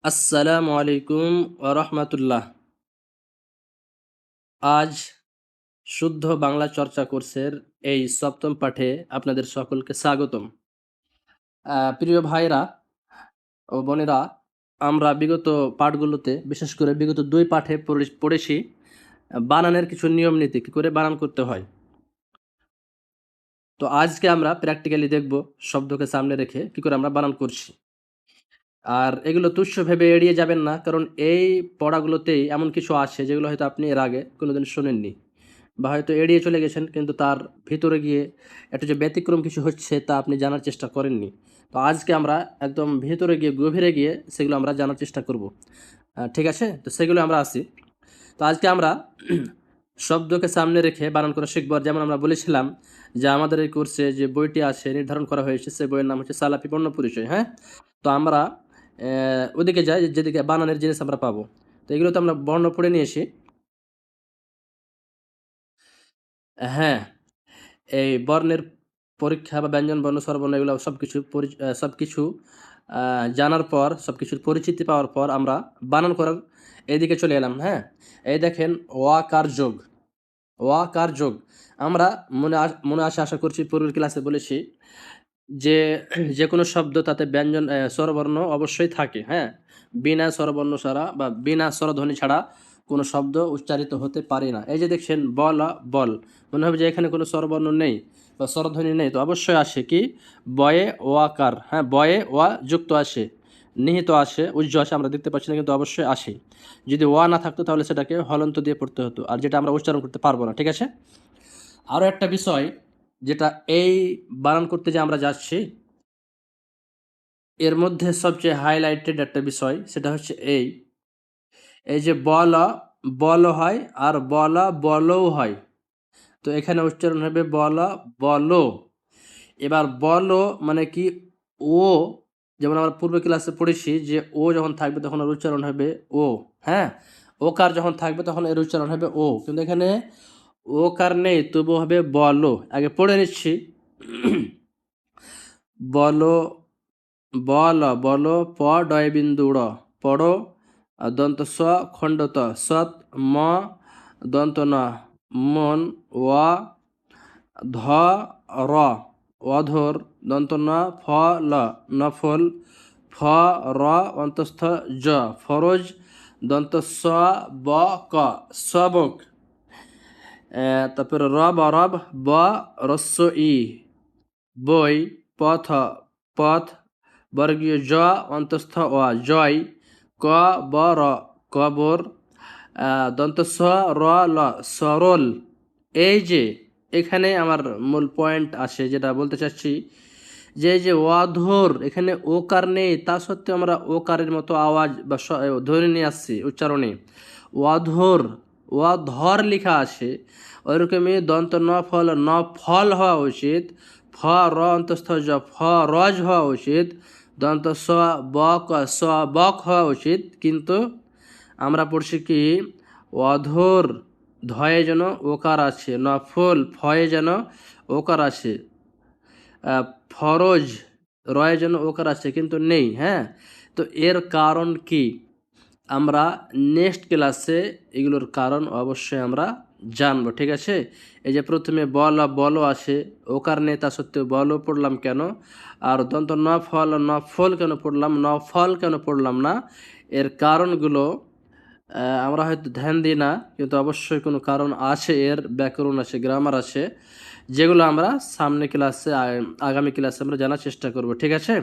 আসসালামু আলাইকুম ওয়া রাহমাতুল্লাহ। আজ শুদ্ধ বাংলা চর্চা কোর্সের এই ৭ম পাঠে আপনাদের সকলকে স্বাগতম। প্রিয় ভাইরা ও বোনেরা, আমরা বিগত পাঠগুলোতে বিশেষ করে বিগত ২ পাঠে পড়েছি বানানের কিছু নিয়ম নীতি, কি করে বানান করতে হয়। তো আজকে আমরা প্র্যাকটিক্যালি দেখব শব্দকে সামনে রেখে কি করে আমরা বানান করছি। আর এগুলো তুচ্ছ ভেবে এড়িয়ে যাবেন না, কারণ এই পড়াগুলোতেই এমন কিছু আছে যেগুলো হয়তো আপনি এর আগে কোনোদিন শোনেননি বা হয়তো এড়িয়ে চলে গেছেন, কিন্তু তার ভিতরে গিয়ে একটু যে ব্যতিক্রম কিছু হচ্ছে তা আপনি জানার চেষ্টা করেননি। তো আজকে আমরা একদম ভিতরে গিয়ে গভীরে গিয়ে সেগুলো আমরা জানার চেষ্টা করব। ঠিক আছে? তো সেগুলো আমরা আসি। তো আজকে আমরা শব্দকে সামনে রেখে বানান করা শিখব। আর যেমন আমরা বলেছিলাম যে আমাদের এই কোর্সে যে বইটি আছে নির্ধারণ করা হয়েছে, সেই বইয়ের নাম হচ্ছে সালাফি বর্ণ পরিচয়। হ্যাঁ? তো আমরা ওদিকে যাই যেদিকে বানানের জিনিস আমরা পাবো। তো এগুলো তো আমরা বর্ণ পড়ে নিয়েছি। হ্যাঁ, এই বর্ণের পরীক্ষা বা ব্যঞ্জন বর্ণ, স্বরবর্ণ এগুলো সবকিছু জানার পর, সবকিছুর পরিচিতি পাওয়ার পর আমরা বানান করার এদিকে চলে এলাম। হ্যাঁ? এই দেখেন ওয়াকার যোগ, ওয়াকার যোগ। আমরা মনে আছে আশা করছি পূর্বের ক্লাসে বলেছি যে যেকোনো শব্দ তাতে ব্যঞ্জন স্বরবর্ণ অবশ্যই থাকে। হ্যাঁ? বিনা স্বরবর্ণ ছাড়া বা বিনা স্বরধ্বনি ছাড়া কোনো শব্দ উচ্চারিত হতে পারে না। এই যে দেখছেন বল, মনে হবে যে এখানে কোনো স্বরবর্ণ নেই বা স্বরধ্বনি নেই, তো অবশ্যই আসে কি বয়ে ওয়াকার। হ্যাঁ, বয়ে ওয়া যুক্ত আসে, নিহিত আসে, উজ্জ আসে, আমরা দেখতে পাচ্ছি না কিন্তু অবশ্যই আসে। যদি ওয়া না থাকতো তাহলে সেটাকে হলন্ত দিয়ে পড়তে হতো, আর যেটা আমরা উচ্চারণ করতে পারবো না। ঠিক আছে? আরও একটা বিষয় যেটা এই বানান করতে যে আমরা যাচ্ছি, এর মধ্যে সবচেয়ে হাইলাইটেড একটা বিষয় সেটা হচ্ছে এই যে বল হয় আর বলও হয়। তো এখানে উচ্চারণ হবে বলো। এবার বলো মানে কি ও, যেমন আমরা পূর্ব ক্লাসে পড়েছি যে ও যখন থাকবে তখন এর উচ্চারণ হবে ও। হ্যাঁ, ওকার যখন থাকবে তখন এর উচ্চারণ হবে ও, কিন্তু এখানে ওকার নেই, তবু হবে বলো। আগে পড়ে নিচ্ছি। বলো, বলো প ডয় বিন্দু ড়, পড়ো। দন্ত স খণ্ডত সৎ, ম দন্ত ন মন, ওয়া ধ র অধর, দন্ত ন ফ ল নফল, ফ র অন্তস্থ জ ফরজ, দন্ত স ব ক সবক। তারপরে রব ব রস্য ই, বই, পথ বর্গীয় জ অন্তস্থ অ জয়, ক ব র কবর, দন্ত স র ল সরল। এই যে এখানে আমার মূল পয়েন্ট আসে, যেটা বলতে চাচ্ছি যে এই যে অধর, এখানে ওকার নেই, তা সত্ত্বেও আমরা ওকারের মতো আওয়াজ বা ধ্বনি নিয়ে আসছি উচ্চারণে। অধর, অধর লেখা আছে, ওইরকমই দন্ত ন ফল হওয়া উচিত, ফ র অন্তস্থ জ ফ রজ হওয়া উচিত, দন্ত স বক স বক হওয়া উচিত, কিন্তু আমরা পড়ছি কি অধর, ধয়ে যেন ওকার আছে, নফল ফয়ে যেন ওকার আছে, ফরজ রয়ে যেন ওকার আছে, কিন্তু নেই। হ্যাঁ, তো এর কারণ কি আমরা নেক্সট ক্লাসে এগুলোর কারণ অবশ্যই আমরা জানবো। ঠিক আছে? এই যে প্রথমে বলো আসে, ওকার নেই তা সত্ত্বেও বলো পড়লাম কেন, আর দন্ত নফল কেন পড়লাম, নফল কেন পড়লাম না, এর কারণগুলো আমরা হয়তো ধ্যান দিই না, কিন্তু অবশ্যই কোনো কারণ আছে, এর ব্যাকরণ আছে, গ্রামার আছে, যেগুলো আমরা সামনে ক্লাসে আগামী ক্লাসে আমরা জানার চেষ্টা করব। ঠিক আছে?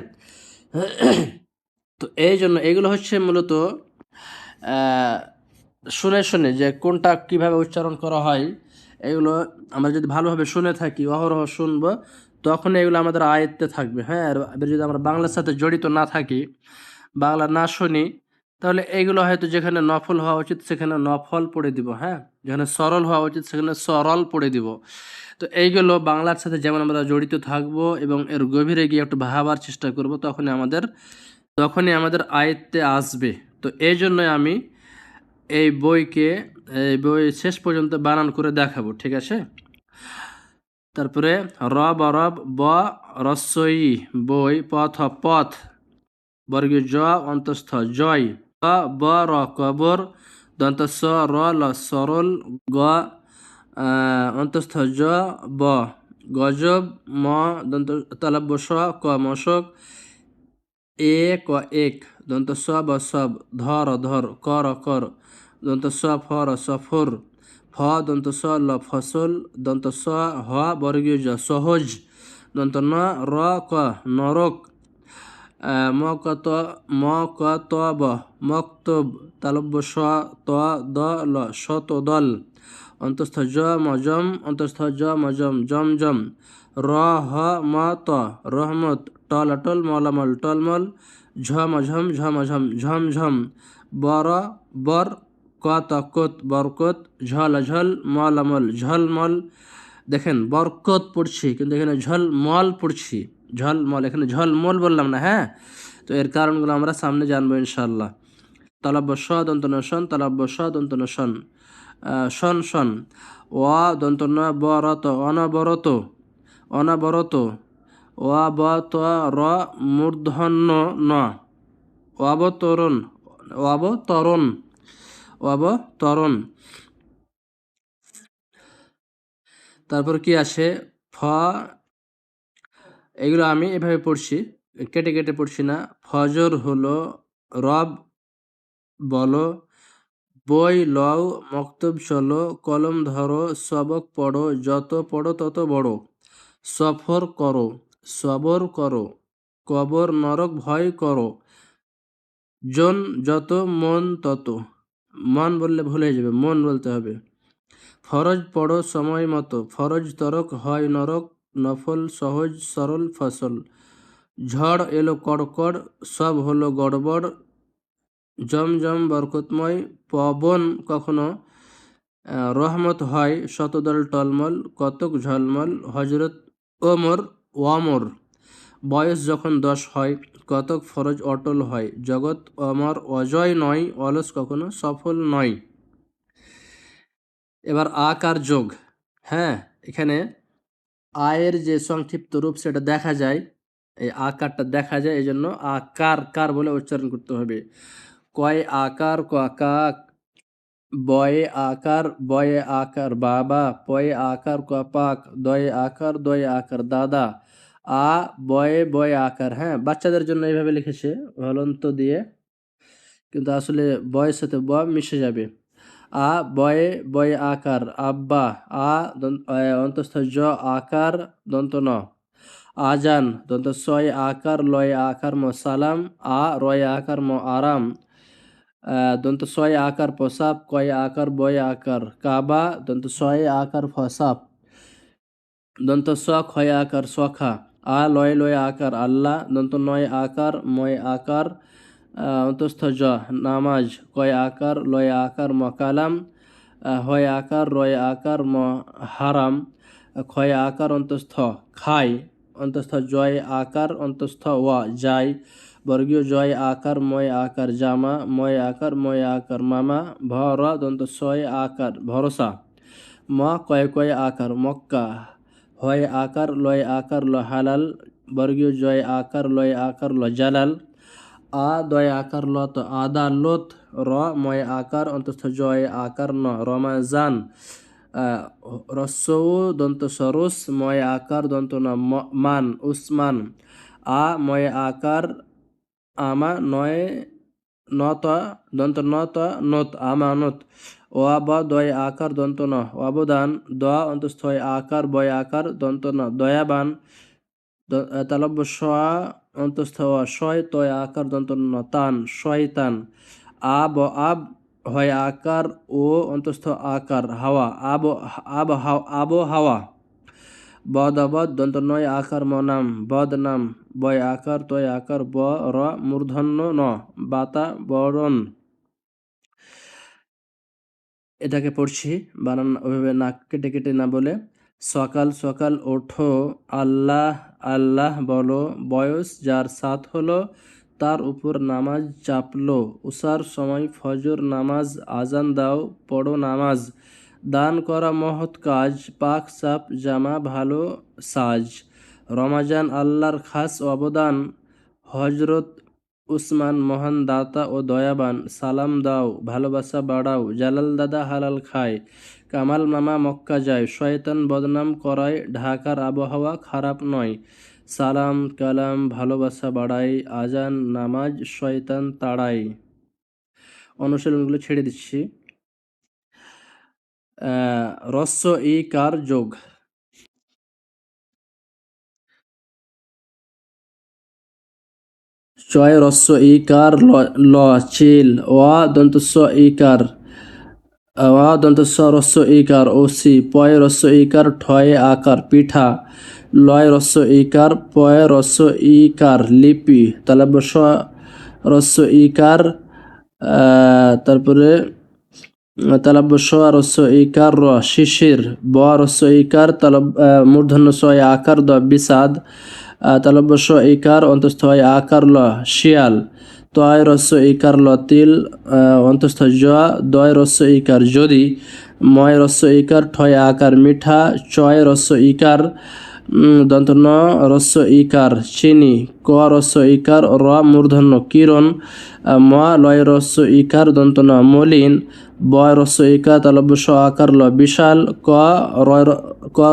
তো এই জন্য এগুলো হচ্ছে মূলত শুনে যে কোনটা কিভাবে উচ্চারণ করা হয়, এগুলো আমরা যদি ভালোভাবে শুনে থাকি, অহরহ শুনবো, তখন এগুলো আমাদের আয়ত্তে থাকবে। হ্যাঁ, আর যদি আমরা বাংলার সাথে জড়িত না থাকি, বাংলা না শুনি, তাহলে এইগুলো হয়তো যেখানে নফল হওয়া উচিত সেখানে নফল পড়ে দিব। হ্যাঁ, যেখানে সরল হওয়া উচিত সেখানে সরল পড়ে দিব। তো এইগুলো বাংলার সাথে যেমন আমরা জড়িত থাকবো এবং এর গভীরে গিয়ে একটু ভাবার চেষ্টা করব, তখনই আমাদের আয়ত্তে আসবে। তো এই জন্যই আমি এই বই শেষ পর্যন্ত বানান করে দেখাবো। ঠিক আছে? তারপরে রব ব রস্বই বই, পথ বর্গীয় জ অন্তঃস্থ জয়। ব র কবর, দন্ত স র ল সরল, গ অন্তঃস্থ জ ব গজব, ম দন্ত তালব্য স ক মশক, এ ক এক, দন্ত স ব সব, ধর ধর, কর কর, দন্ত স ফ র সফর, ফ দন্ত স ল ফসল, দন্ত স হ বর্গীয় জ সহজ, দন্ত ন র ক নরক, ম ক ত ম ক ত ব মক্তব, তালব্য স ত দ ল শত দল, অন্তঃস্থ জ ম জম, অন্তঃস্থ জ ম জম জম জম, র হ ম ত রহমত, টল টল মলামল টলমল, ঝম ঝম ঝম ঝম ঝম ঝম, বর বর, কত কত বরকত, ঝল ঝল মলামল ঝলমল। দেখেন বরকত পড়ছি কিন্তু এখানে ঝলমল পড়ছি, ঝলমল, এখানে ঝলমল বললাম না, হ্যাঁ। তো এর কারণগুলো আমরা সামনে জানবো ইনশাল্লাহ। তালব্য স দন্ত ন শন, তালব্য স দন্ত ন শন, শন শন, ও দন্ত ন বরত অনবরত, অনবরত, ও ব ত র মূর্ধন্য ন, অবতরণ, অবতরণ, অবতরণ। তারপর কি আসে ফ, এগুলো আমি এভাবে পড়ছি, কেটে কেটে পড়ছি না। ফজর হলো, রব বলো, বই লও, মক্তব চলো, কলম ধরো, সবক পড়ো, যত পড়ো তত বড়, সফর করো, সবর করো, কবর নরক ভয় করো, জন যত মন তত, মন বললে ভুলে যাবে, মন বলতে হবে। ফরজ পড়ো সময় মতো, ফরজ তরক হয় নরক, নফল সহজ সরল ফসল, ঝড় এলো কড়কড়, সব হলো গড়বড়, জমজম বরকতময়, পবন কখনো রহমত হয়, শতদল টলমল, কতক ঝলমল, হজরত ওমর ওয়ামর, বয়স যখন 10 হয়, কতক ফরজ অটল হয়, জগৎ অমর অজয় নয়, অলস কখনো সফল নয়। এবার আকার যোগ, হ্যাঁ, এখানে আয়ের যে সংক্ষিপ্ত রূপ সেটা দেখা যায়, এই আকারটা দেখা যায়, এই জন্য আকার কার বলে উচ্চারণ করতে হবে। কয় আকার ক কাক, বয়ে আকার বয়ে আকার বাবা, পয়ে আকার ক পাক, দয়ে আকার দাদা, আ বয়ে বয়ে আকার, হ্যাঁ, বাচ্চাদের জন্য এইভাবে লিখেছে হলন্ত দিয়ে, কিন্তু আসলে বয়ের সাথে ব মিশে যাবে। আ বয়ে বয়ে আকার আব্বা, আ অন্তস্থ জ আকার দন্ত ন, আজান দন্ত সয় আকার লয় আকার ম সালাম, আ রয় আকার ম আরাম, দন্ত সয় আকার পসাপ, কয় আকার বয় আকার কাবা, দন্ত সয় আকার ফসাপ, দন্ত স ক্ষয় আকার সখা, আ লয় লয় আকার আল্লাহ, দন্ত নয় আকার ময় আকার, অন্তস্থ জ নামাজ, কয় আকার লয় আকার ম কালাম, হয় আকার রয় আকার ম হারাম, ক্ষয় আকার অন্তস্থ খাই, অন্তস্থ জয় আকার অন্তস্থ ওয়া যাই, বর্গীয় জয় আকার ময় আকার জামা, ময় আকার ময় আকার মামা, ভর দন্ত সয় আকার ভরসা, ম কয় কয় আকার মক্কা, হয় আকার লয় আকার ল হালাল, বর্গীয় জয় আকার লয় আকার ল জালাল, আ দয় আকার লত আদালত, র ময় আকার অন্তস্থ জয় আকার ন রমাজান, রস্যৌ দন্ত সরস ময় আকার দন্ত ন মান উসমান, আ ময় আকার আমা নয় নত দন্ত নত নত আমানত, ওয়াব দয় আকার দন্ত ন অবদান, দ অন্তস্থ আকার বয় আকার দন্ত ন দয়াবান, তালব্য স অন্তস্থ শয় তয় আকার দন্ত ন তান শয়তান, আব আব হয় আকার ও অন্তস্থ আকার হাওয়া, আব হাওয়া, বদ দন্ত নয় আকার মনাম বদনাম, বয় আকার তয় আকার ব র মূর্ধন্য ন বাতাবরণ। এটাকে পড়ছি, বানান ওইভাবে না কেটে কেটে না বলে। সকাল সকাল ওঠো, আল্লাহ আল্লাহ বলো, বয়স যার 7 হলো, তার উপর নামাজ চাপলো, উসার সময় ফজর নামাজ, আজান দাও পড়ো নামাজ, দান করা মহৎ কাজ, পাক সাপ জামা ভালো সাজ, রমাজান আল্লাহর খাস অবদান, হজরত উসমান মহান দাতা ও দয়াবান, সালাম দাও ভালোবাসা বাড়াও, জালাল দাদা হালাল খায়, কামাল মামা মক্কা যায়, শয়তান বদনাম করায়, ঢাকার আবহাওয়া খারাপ নয়, সালাম কালাম ভালোবাসা বাড়াই, আজান নামাজ শয়তান তাড়াই। অনুশীলনগুলো ছেড়ে দিচ্ছি। রস্য ই কার যোগ? চয় রস্য ই কার ল চিল, ওয়া দন্তস্ব ই কার, ওয়া দন্তস্ব রস্য ই কার ওসি, পয় রস্য ই কার ঠয় আকার পিঠা, লয় রস্য ই কার, পয় রস্য ই কার লিপি, তালব্য রস্য ই কার, তারপরে তালব্য রস্য ইকার র শিশির, ব রস্য ইকার মূর্ধন্য সয় আকার দ বিষাদ, তালব্য ইকার অন্তস্থ হয় আকার ল শিয়াল, তয় রস্য ইকার ল তিল, অন্তস্থ জ, দয় রস্য ইকার যদি, ময় রস্য ইকার ঠয় আকার মিঠা, চয় রস্য ইকার দন্ত ন রস্য ইকার চিনি, ক রস্য ইকার র মূর্ধন্য কিরণ, ম লয় রস্য ইকার দন্ত ন মলিন, বয় রস্য ইকার তালব্য আকার ল বিশাল, ক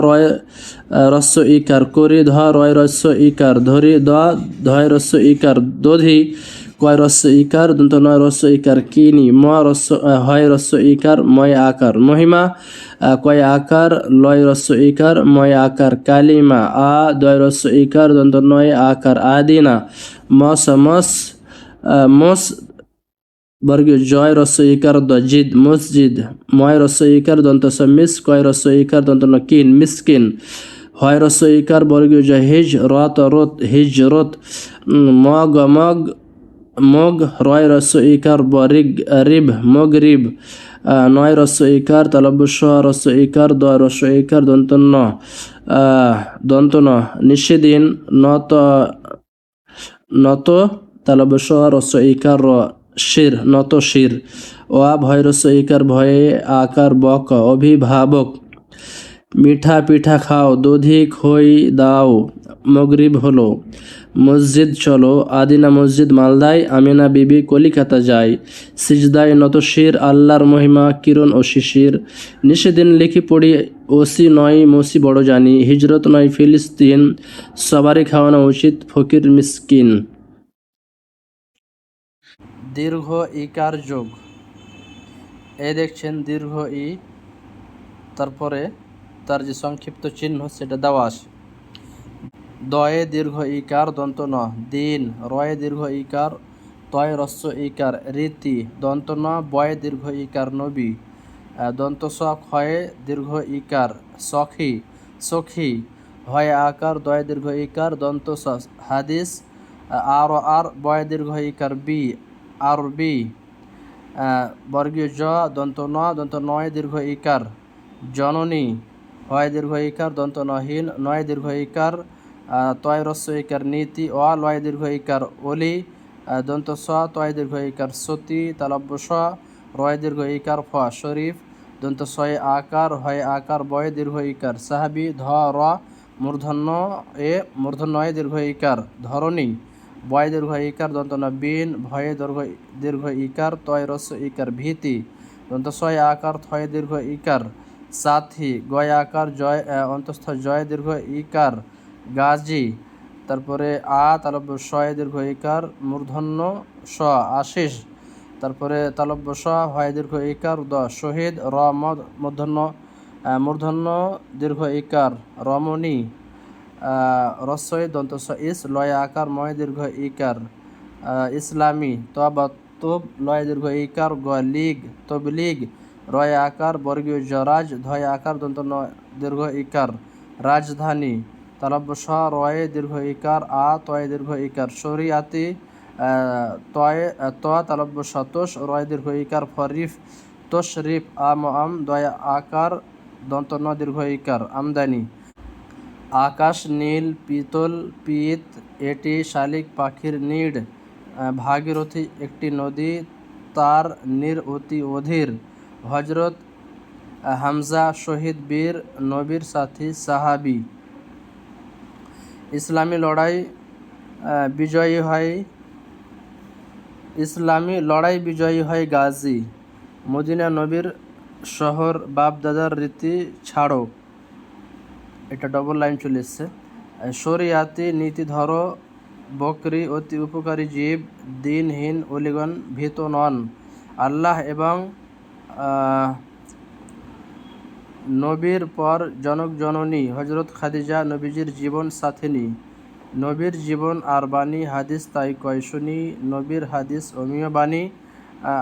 রয় রস্য ইকার করি, ধ রয় রস্য ইকার ধরি, ধয় রস্য ইকার দধি, কয় রস্য ইকার দন্ত নয় রস্য ইকার কিনি, হয় রস্য ইকার ময় আকার মহিমা, কয় আকার লয় রস্য ইকার ময় আকার কালিমা, দয় রস্য ইকার দন্ত নয় আকার আদিনা, মস বর্গীয় জয় রস্য ইকার দ জিদ মসজিদ, ময় রস্য ইকার দন্ত মিস, কয় রস্য ইকার দন্ত ন কিন মিসকিন, হয় রস্য ইকার বর্গীয় জ হিজ রত রত হিজরত, মগ মগ রয় রস্য ইকার ব রিব মগরিব, নয় রস্য ইকার তালব্য রস্য ইকার দ রস্য ইকার দন্ত ন নিষেদিন, নত তালব্য রস্য ইকার র শির নত শির, ওয়া ভয় রস্য ইকার ভয়ে আকার বক অভিভাবক, মিঠা পিঠা খাও দধি খই দাও মগরিব হলো, মসজিদ চলো আদিনা মসজিদ মালদায়, আমিনা বিবি কলিকাতা যায়, সিজদায় নত শির আল্লাহর মহিমা কিরণ ও শিশির, নিষেদিন লিখি পড়ি ওসি নয় মসি বড় জানি, হিজরত নয় ফিলিস্তিন, সবারই খাওয়ানো উচিত ফকির মিসকিন। দীর্ঘ ইকার যোগ, এই দেখছেন দীর্ঘ ই, তারপরে তার যে সংক্ষিপ্ত চিহ্ন সেটা দেওয়া আছে। দয়ে দীর্ঘ ইকার দন্ত ন দিন, রয়ে দীর্ঘ ইকার তয় রস্য ইকার রীতি, দন্ত ন বয়ে দীর্ঘ ইকার নবী, দন্ত স ক্ষয়ে দীর্ঘ ইকার সখী সখী, হয় আকার দয় দীর্ঘ ইকার দন্ত স হাদিস, আর বয় দীর্ঘ ইকার বি আরবি, বর্গীয় জ দন্ত নয় দীর্ঘ ইকার জননী, হয় দীর্ঘ ইকার দন্ত নহীন, নয় দীর্ঘ ইকার তয় রস্য ইকার নীতি, লয় দীর্ঘ ইকার অলি, দন্ত স তয় দীর্ঘ ইকার সতী, তালব্য রয় দীর্ঘ ইকার ফ শরীফ, দন্ত সয় আকার, হয় আকার বয় দীর্ঘ ইকার সাহাবি, ধ র মূর্ধন্য মূর্ধন্যয় দীর্ঘ ইকার ধরণী, বয় দীর্ঘ ইকার দন্ত ন বিন, ভয়ে দীর্ঘ ইকার তয় রস্য ইকার ভীতি, দন্ত সয় আকার থয় দীর্ঘ ইকার সাথী, গয় আকার জয় অন্তস্থ জয় দীর্ঘ ইকার গাজী, তারপরে তালব্য শয় দীর্ঘ ইকার মূর্ধন্য স আশিস, তারপরে তালব্য স হয় দীর্ঘ ইকার দ শহীদ, র মূর্ধন্য দীর্ঘ ইকার রমণী, রস্যই দন্ত স ইস, লয় আকার ময় দীর্ঘ ইকার ইসলামী, তব লয় দীর্ঘ ইকার গ লিগ তবলিগ, রয় আকার বর্গীয় জরাজ, ধয় আকার দন্ত ন দীর্ঘ ইকার রাজধানী, তালব্য স রয়ে দীর্ঘ ইকার তয় দীর্ঘ ইকার শরিয়াতি, তালব্য তোষ রয় দীর্ঘ ইকার ফরিফ তশরিফ, আম দয় আকার দন্ত ন দীর্ঘ ইকার আমদানি, আকাশ নীল পিতল পিত, এটি শালিক পাখির নীড়, ভাগীরথী একটি নদী, তার নীর অতি অধীর, হজরত হামজা শহীদ বীর নবীর সাথী সাহাবি, ইসলামী লড়াই বিজয়ী হয় ইসলামী লড়াই বিজয়ী হয় গাজী। মদিনা নবীর শহর, বাপ দাদার রীতি ছাড়ো। এটা ডবল লাইন চলে এসছে। শরিয়াতি নীতি ধরো, বকরি অতি উপকারী জীব, দিনহীন অলিগণ ভীত নন। আল্লাহ এবং নবীর পর জনক জননী হজরত খাদিজা নবীজির জীবন সাথিনী। নবীর জীবন আর বাণী হাদিস তাই কয় শুনি, নবীর হাদিস অমীয় বাণী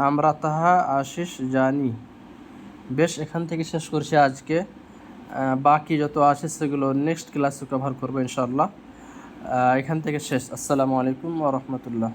আমরা তাহা আশিস জানি। বেশ, এখান থেকে শেষ করছি আজকে। বাকি যত আছে সেগুলো নেক্সট ক্লাসে কভার করবো ইনশাআল্লাহ। এখান থেকে শেষ। আসসালামু আলাইকুম ওয়া রাহমাতুল্লাহ।